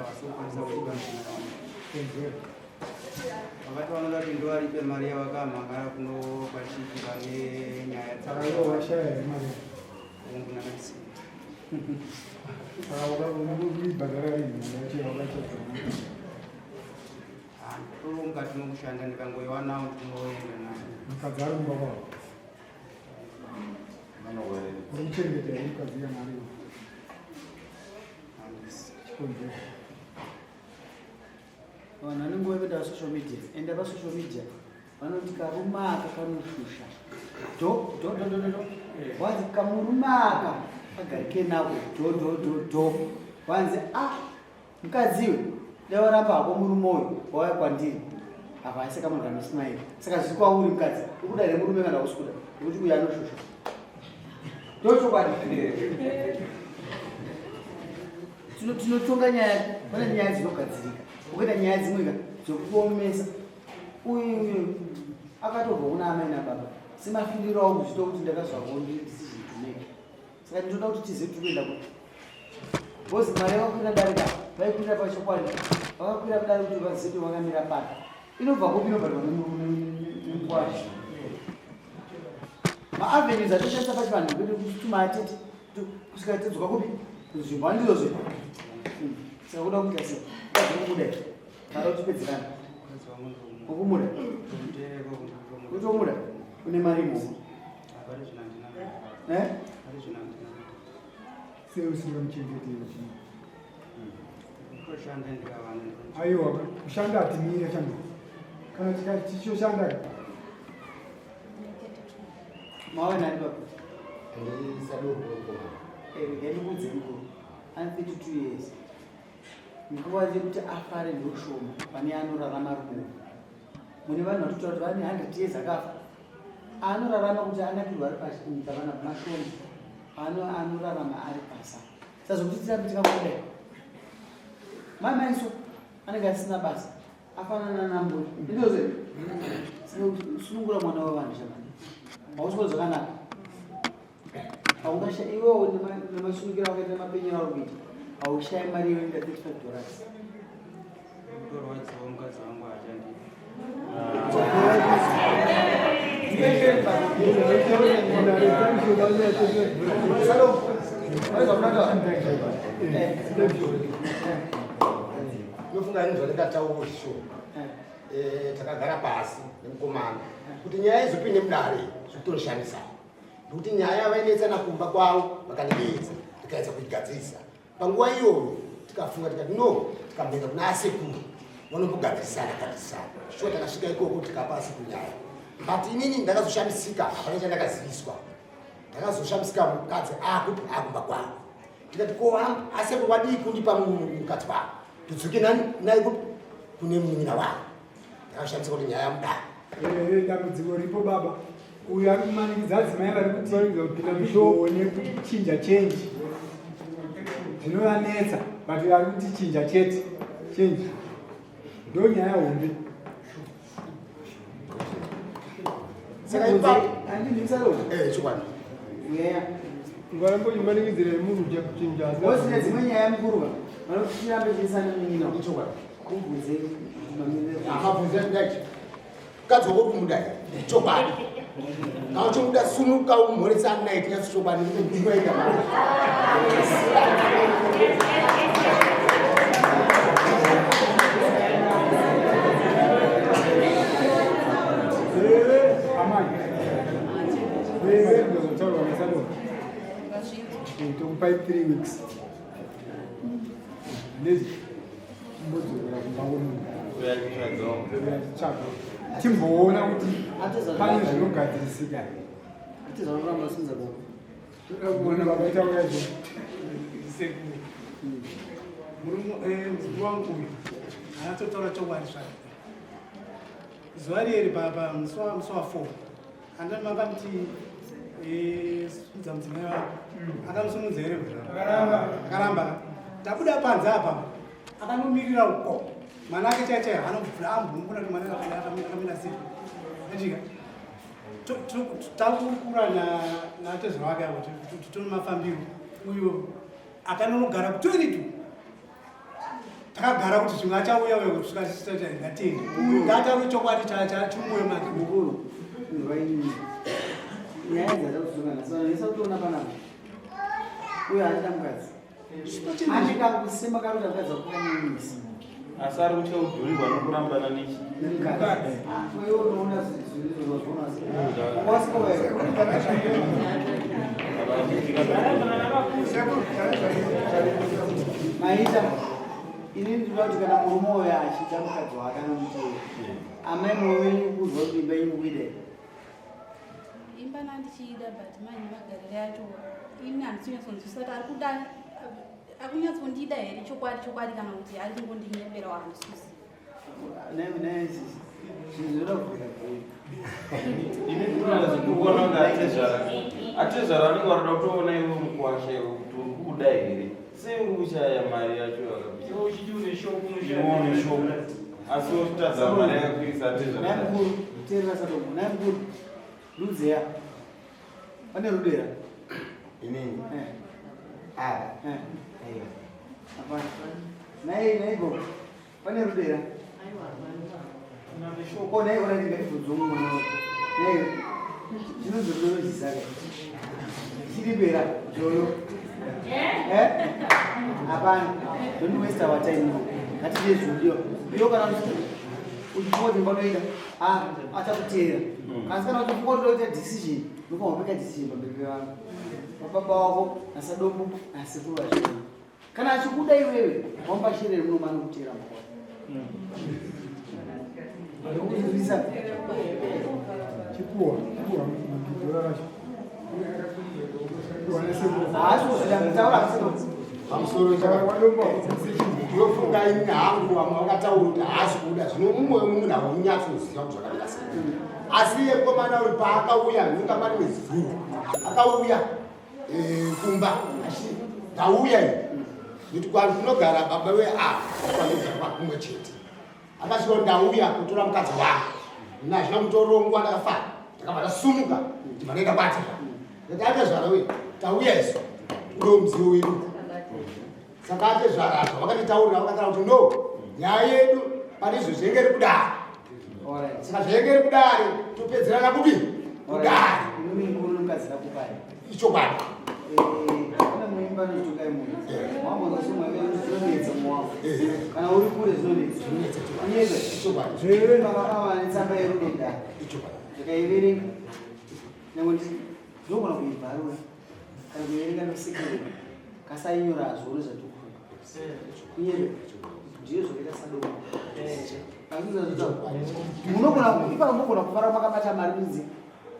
wasokwanisa kuiba wakati vanoda kuti ndo aripe mari yavakamhangara kunobatikira nenyaya mukati mokushanda ndikangoiwanawo ndinoenda nayo mukadzara mumba kwavo urikuchengetera mukaziya mari vanhu vanenge vaipinda social media ende pasocial media vanoti karumaka kanoshusha wanzi kamurumaka agarike nako wanzi mukadziwe davaramba hako murume uyu wauya kwandiri apa aisaka munhu anosmaira saka zviri kwauri mukadzi ukuda remurume kana usikuda nekuti uyu anoshusha ndochokwadi tinotonga nyaya pane nyaya dzinogadzirika ukaita nyaya dzimwe dzokuomesa uyu akatobva kuna amai nababa semafirirawo kuzvito kuti ndakazvawo ndisizvituneke saka ndinoda kuti tizive tikuenda kuti bhozi mari yakakwira darika vaikwira pachokwadi vakakwira kudari kuti vazive kuti vakamira pano inobva kupi inobvarwa nemukwashi maavenues atoshandisa pachivanhu kuti tumaatete kusvika tedzoka kupi kuzvimbo handizozve saka kuda kuita sei kazvinomuda kada kutipedzerana ukumuda utomuda une mari imoko seusingamuchengeteri aiwa kushanda hatimire shanda kana tichoshanda mawanani baba ndikudze mukuru ane 32 years nguva yekuti afare ndoshoma pane anorarama rudo mune vanhu vatotaura kuti vane 100 years akafa anorarama kuti anakirwa ari pashi kunyika vana mashoma anorarama ari pasa sazokuti tirambe tikakuda mamaiso anenge asina basa afanana namburi ndinoze sunungura mwana wavanhu shamani hausiko zvakanaka haungasha iwewo nemasungiro wakaita mapenyero ari kuita haushaya mari yoenda $35 kutorwadziwa mukadzi wangu hachandi nofunga ini zvandakataura sho takagara pasi nemukomana kuti nyaya izopinde mudare zvikutonoshamisa nokuti nyaya vainetsana kumba kwavo vakandiedza tikaedza kuigadzirisa panguva iyoyo tikafunga tikati no tikamboenda kuna asekuru vanombogadzirisana shuwa takasvika ikoko tikapasi kunyaya but inini ndakazoshamisika hapana chandakaziviswa ndakazoshamisika mukadzi akuti akumba kwavo tikati ko asekuru vadii kundipa mukadzi wavo tudzoke naye kune munyina wavo ndakashamisika kuti nyaya yamudaro dambudziko ripo baba uyu ari kumanikidza adzimai vari kupinda mushone kuchinja chenji zvinovanetsa but ari kuti chinja chete chenji ndo nyaya hombe chokwadi ngaramboimanikidzira munhu uja kuchinja osine dzimwe nyaya mukuruva vanotirambe chiisana munyina chokwadi kubvunze akabvunza ndachi mukadzi wako kumudai chokwadi nawo chomuda sunuka umhoresana naye tinyatso chokwadi inoita mari tokupai 3 weeks nezi mbodzokera kumbangomunhu timboona kuti pane zvinogadzirisika kuona vakaita uyazo muzukuru wangu uyu haatotaura chokwadi zvake zuva rieri baba musi wa 4 andamaka kuti dzamdzimai wavo akamusunudza here akaramba tabuda panze apa akanomiririra uko mwana ake chaichai anobvura ambunguna kuti mwana akamira sei atika takurukura natezvo wake avo titone mafambiro uyo akanonogara ku22 takagara kuti zvimwe achauya uye kusvika chitota ngatende ngatauri chokwadi chumuwe make mukuru ndwaini nyaya dzatakusungana saka nesautoona panapa uye handida mukadzi handida kusema karota mukadzi wakukanyanisi asi ari kuti udhurirwa nokurambana nechi nemukadzi uye unoona maita inini ndinoda kuti kana murume uyo achida mukadzi wake anomuteera amainowenyu kuzwa kuti imba imuwide imba nandichida but manje magariro yacho ini handisinyatsokunzwisisa kuti ari kuda akunyatsoundida here chokwadi kana kuti ari kungondinyepera wahandisusi zvinhu zvinoda kuvira ini ndinoona kuti atezvara anenge varida kutoona iwe mukwasha kuti uri kuda here sei uri kushaya mari yacho yakaione shopu asi uchitadza mari yakakwirisa atezvaraamukuru teerera sadomo naimukuru ludzeya pane rudera inini naigo pane rudera naiona ndingaibvunzomumwe zvinozororozisaka chiribera joyo hapana don't waste our time ngatide zvidio iyo kana uchifunga kuti mbanoita achakuteera asi kana uchifunga kuti toita decision nofanwa kupeka decision pamberi pevanhu mababa wako nasadombo nasekuru vachona kana achikuda iwewe wambasherere munomano kuteera mukova ndokuzivisa chipuwa mugidhora racho pamusoro yofunga ini hangu vamwe vakataura kuti haasi kuda zvino mumwe munhu haunyatsouziva kuti zvakadika sei asi yekomana uri paakauya nunga mari wezivhuru akauya kumba ndauya ini kuti kwantinogara baba weakwanogara kumwe chete akasvika ndauya kutora mukadzi wangu nazvina kutorongwa ndakafara ndakabva ndasumuka kuti manoenda kwati ndatiatezvara we tauya isu ndo mudziyo wedu saka atezvara zvavakatitaurira vakataura kuti no nyaya yedu pane izvo zvengeri kudari saka zvengeri kudari topedzerana kudii kudari ichokwadi kana uri kure zvinonetsa netsamba yerudenda ndikaiverenga nyangwe ndinogona kuibharura kana kuiverenga nosekere kasainyora zvoro zvatukufunga kunyebe ndiyo zvokuita sadomo munogona kufara makabata mari kunzi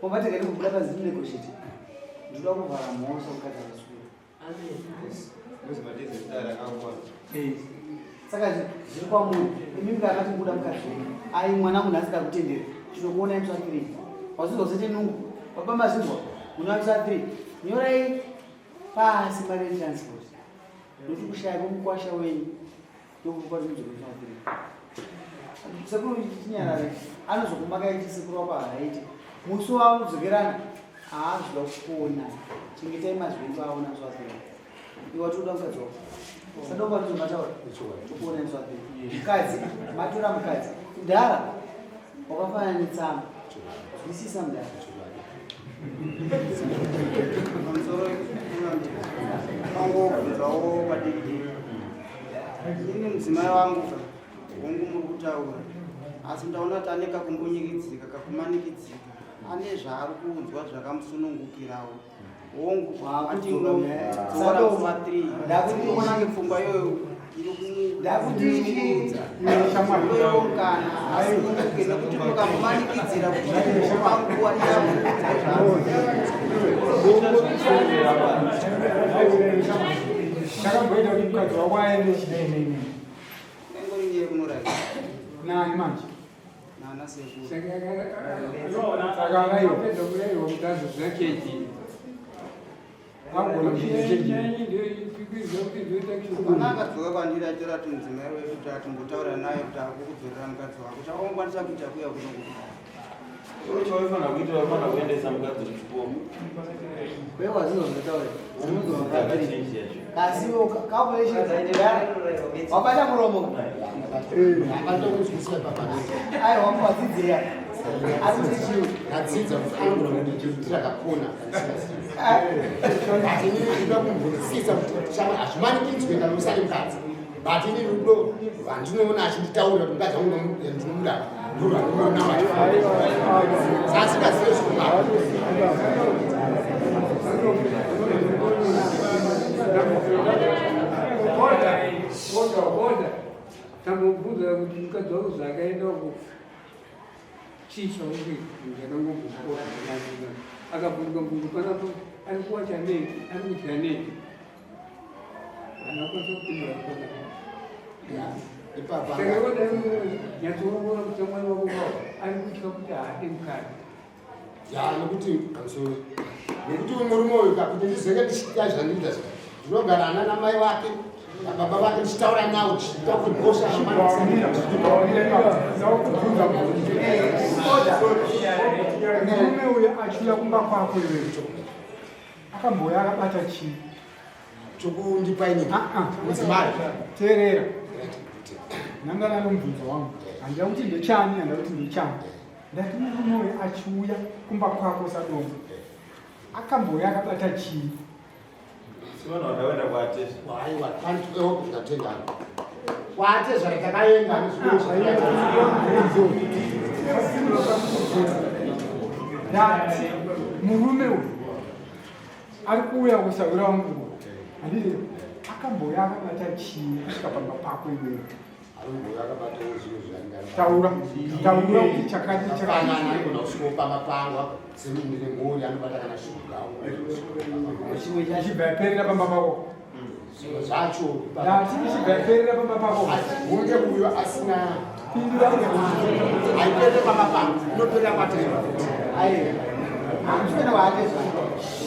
mobategani kubuda pazini negosheti ndinoda kuvhara mhosva mukati akasukura saka zviri kwamunhu imimba akati kubuda mukati ai mwana munhu asikakutenderi chinokuona imswakiri wasizosete nungu baba mazindwa munoamswakiri nyorai pasi mari yetransport nokuti kushaya kwomukwasha wenyu ndokukwatimuzokutsvakiri sekuru chinyarare anozokumakaiti sekuru wako haaiti musi waunodzokerana haazvida kupona chengetai mazvindu aona mswakiri iwa toda mukadzi wako sadomba tozomataura tokuona mswakiri mukadzi matora mukadzi kudhara wakafanana netsamba zwisisa mudhara angobvunzawo padiki ini mudzimai wangu hongu muri kutaura asi ndaona kuti ane kakumbunyikidzika kakumanikidzika ane zvaari kuunzwa zvakamusunungukirawo hongu atingoatinge pfungwa iyoyo nekuti mukamumanikidzira kuti panguva takamboita kuti mukadzi wako aende chidainei nengorinye kunorai nani manje nana sekuru saka vaipedza kuraiwa mutazo zvaketi agona kana akadzoka kwandiri atora kuti mudzimai wedu kuti atimbotaura naye kuti akukudzorera mukadzi wako kuti akongwanisa kuita kuya kunokuti Unochoifana kuita wafana kuendesa mukadzi kuchikoma. Wewe zinozitaura. Zinozitaura. Kasi calculation zaendelea. Wapata muromo. Abatokuzwisisa papa. Ayo wakwadzidzeya. Azitichiyo. Kadzidza kufambura kuti tirakakona. Ati ni kuda kumvunzisa kuti chama azvimanikidzwe kana usari mukadzi. Bati ni rudo vandinoona achinditaura kuti mukadzi wangu ndinomuda. Ndura ndinoona wacho. Sasa kasiyo zvimaba. Oda. Tamubvunza kuti mukadzi wako zvakaenda kuchicha uke ndanangomukora akabvunzwa munhu panapo ari kuwacha nei ari kudya nei anakwanisa kupindura panaoda nyatsoongora kuti mwari wako ari kutya kuti haade mukadzi nekuti nekuti murume uyu kakuti ndizenge ndichiita zvandiita ndinogara ana namai vake baba vake ndichitaura nawo ndichiita kuti bosha murume uyu achiuya kumba kwako iwewe akamboya akabata chii chokundipaini mudzimai teerera nangana nomubvunzo wangu handida kuti ndechani handida kuti ndechani ndati murume uyu achiuya kumba kwako sadombo akamboya akabata chii Sivana wakaenda kwatesha. aiwa ndatendana kwatezva ratakaenda ndati murume uyu ari kuuya kusaura nguo handii akamboya akabata chii kusvika pamba pako iwewe taura kuti chakaiagona kusvikoupamba pangwa semumire mhuri anobata kana shuga ichibva yaperera pamba pako zvinhu zvacho ndati ichibva yaperera pamba pako hunge uyo asina aiperere pamba pangu inoperera kwatezva Amswena waatezva.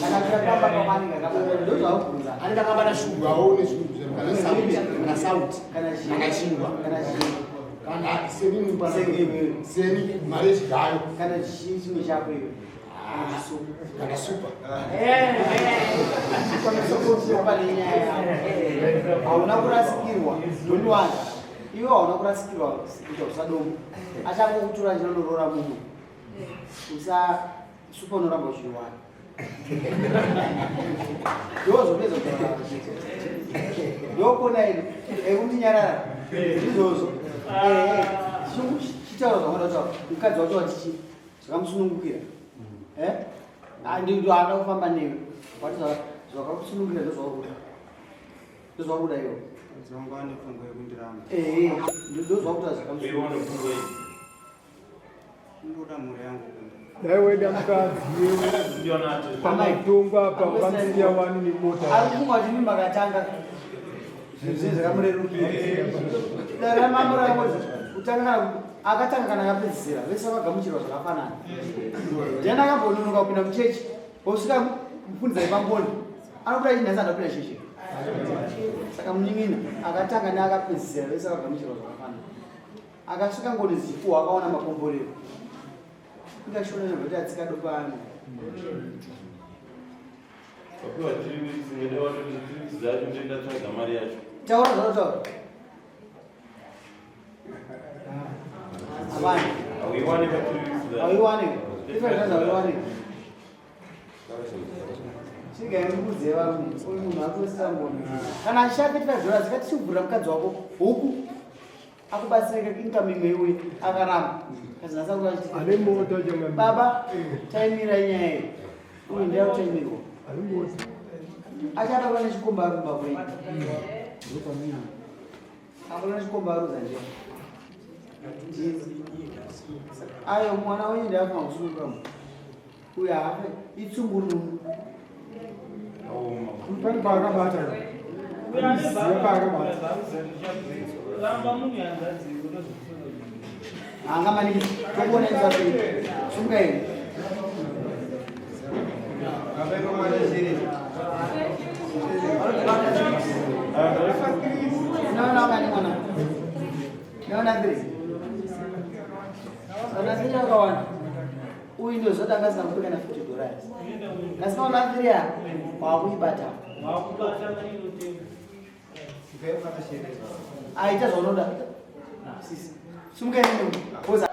Kana pamba pamanenge akabata ndozvaubvunza. anenge akabata shugawo nezvinhu kana sauti kana chingwa kana seni mari yechigayo kana chimwe chako iwe kana supa hauna kurasikirwa ndoniwanda iwe hauna kurasikirwa kuita usadomo achangokutora chinonorora munhu supa unoramba uchiwana ndozopedza ndokona ino ekundinyarara izvozvo chitaura zvamoda kutaura mukadzi wacho watichi zvakamusunungukira ndo haada kufamba newe wati zvakakusunungukira ndozvakuda iwo Zongwani fungo yekundiramba. ndozvakuda zvakamusunungukira Ndoda mhuri yangu. daiweda mukadzi pamaitongwa apa ukamsiya wani nemota ari kumwa kuti mimba akatanga zvinhu zvakamurerukira dare ramamuramo kutanga akatanga kana akapedzisira vese vagamuchirwa zvakafanana ndiani akambononoka kupinda muchechi osvika mupfundzai pamboni anobuda chinhasi andapinda cheche saka munyimina akatanga neakapedzisira vese vagamuchirwa zvakafanana akasvika ngoni zifu akaona makomborero ingashona nezvoti atsikado pano Wapiwa 3 weeks ngedewa 3 weeks zacho ndenda tsvaga mari yacho. taura zvanotaura avani Hauiwani pa 3 weeks zacho. hauiwani ifaniraza hauiwani chigaimukudze varume uyu munhu akuisira ngoni kana achishapetira zora zikatishubvurira mukadzi wako huku akubatsirika income imwe iwe akaramba ane mota baba taimira nyaya iyi uyu ndiyakutaimirwa ane mota achada kuva nechikomba arumba kwei akuna nechikomba aruza nje ayo mwana wenyu ndiyafuna kusununguka mu uyu haafe itsungurunu pane paakabata ziva paakabata hanga maningi tokuona izapei sunga ine unaona kani mwana unaona mbili sana sija kawana uyu ndio zote akasina kutoka na $50 kasina unafikiria wakuibata aita zvonoda sisi simukaende koza